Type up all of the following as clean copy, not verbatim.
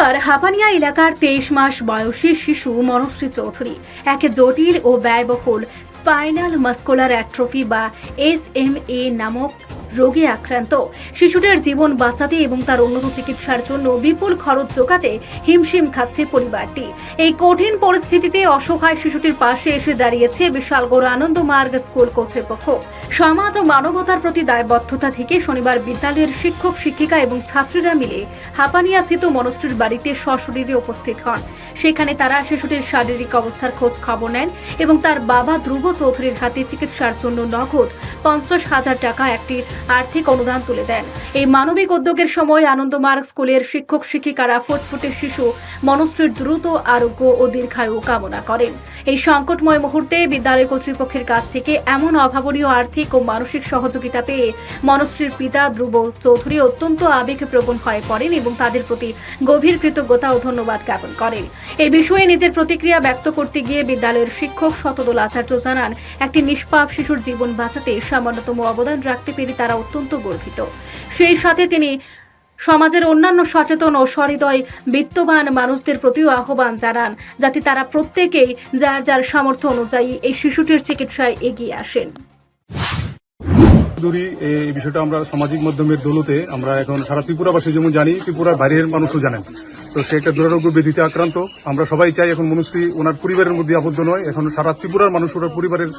ত্রিপুরার হাপানিয়া এলাকার 23 মাস বয়সী শিশু মনশ্রী চৌধুরী এক জটিল ও ব্যয়বহুল স্পাইনাল মাস্কুলার অ্যাট্রফি বা SMA নামক রোগে আক্রান্ত। শিশুটির জীবন বাঁচাতে এবং তার উন্নত চিকিৎসার জন্য বিপুল খরচ জোগাতে হিমশিম খাচ্ছে পরিবারটি। এই কঠিন পরিস্থিতিতে অসহায় শিশুটির পাশে এসে দাঁড়িয়েছে বিশালগড় আনন্দমার্গ স্কুল কর্তৃপক্ষ। সমাজ ও মানবতার প্রতি দায়বদ্ধতা থেকে শনিবার বিদ্যালয়ের শিক্ষক শিক্ষিকা এবং ছাত্রীরা মিলে হাপানিয়া স্থিত মনশ্রীর বাড়িতে সশরীরে উপস্থিত হন। সেখানে তারা শিশুটির শারীরিক অবস্থার খোঁজ খবর নেন এবং তার বাবা ধ্রুব চৌধুরীর হাতে চিকিৎসার জন্য নগদ 50,000 টাকা একটি আর্থিক অনুদান তুলে দেন। এই মানবিক উদ্যোগের সময় আনন্দমার্গ স্কুলের শিক্ষক শিক্ষিকারা ফুটফুটে শিশু মনশ্রীর দ্রুত আরোগ্য ও দীর্ঘায়ু কামনা করেন। এই সংকটময় মুহূর্তে বিদ্যালয় কর্তৃপক্ষের কাছ থেকে এমন অভাবনীয় আর্থিক ও মানসিক সহযোগিতা পেয়ে মনশ্রীর পিতা ধ্রুব চৌধুরী অত্যন্ত আবেগপ্রবণ হয়ে পড়েন এবং তাদের প্রতি গভীর কৃতজ্ঞতা ও ধন্যবাদ জ্ঞাপন করেন। এই বিষয়ে নিজের প্রতিক্রিয়া ব্যক্ত করতে গিয়ে বিদ্যালয়ের শিক্ষক শতদল আচার্য জানান, একটি নিষ্পাপ শিশুর জীবন বাঁচাতে সামান্যতম অবদান রাখতে পেরে তারা অত্যন্ত গর্বিত। সেই সাথে তিনি সমাজের অন্যান্য সচেতন ও সহৃদয় বিত্তবান মানুষদের প্রতিও আহ্বান জানান, যাতে তারা প্রত্যেকেই যার যার সামর্থ্য অনুযায়ী এই শিশুটির চিকিৎসায় এগিয়ে আসেন। এই বিষয়টা আমরা সামাজিক মাধ্যমের দৌলতে আমরা এখন সারা ত্রিপুরাবাসী যেমন জানি, ত্রিপুরার বাইরের মানুষও জানেন। তো সে একটা দুরারোগ্য ব্যাধিতে আক্রান্ত। আমরা সবাই চাই এখন মনশ্রী ওনার পরিবারের মধ্যে আবদ্ধ নয়, এখন সারা ত্রিপুরার মানুষ ওনার পরিবারের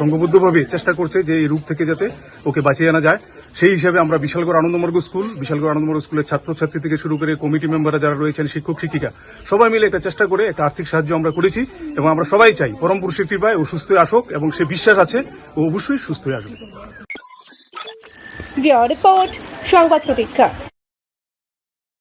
সংঘবদ্ধভাবে চেষ্টা করছে যে এই রোগ থেকে যাতে ওকে বাঁচিয়ে আনা যায়। সেই হিসাবে আমরা বিশালগড় আনন্দমার্গ স্কুলের ছাত্রছাত্রী থেকে শুরু করে কমিটি মেম্বাররা যারা রয়েছেন, শিক্ষক শিক্ষিকা সবাই মিলে একটা চেষ্টা করে একটা আর্থিক সাহায্য আমরা করেছি এবং আমরা সবাই চাই পরম পুরুষের কৃপায় ও সুস্থ আসুক এবং সে বিশ্বাস আছে ও অবশ্যই সুস্থ আসবে। রিপোর্ট সংবাদ প্রতীক্ষা।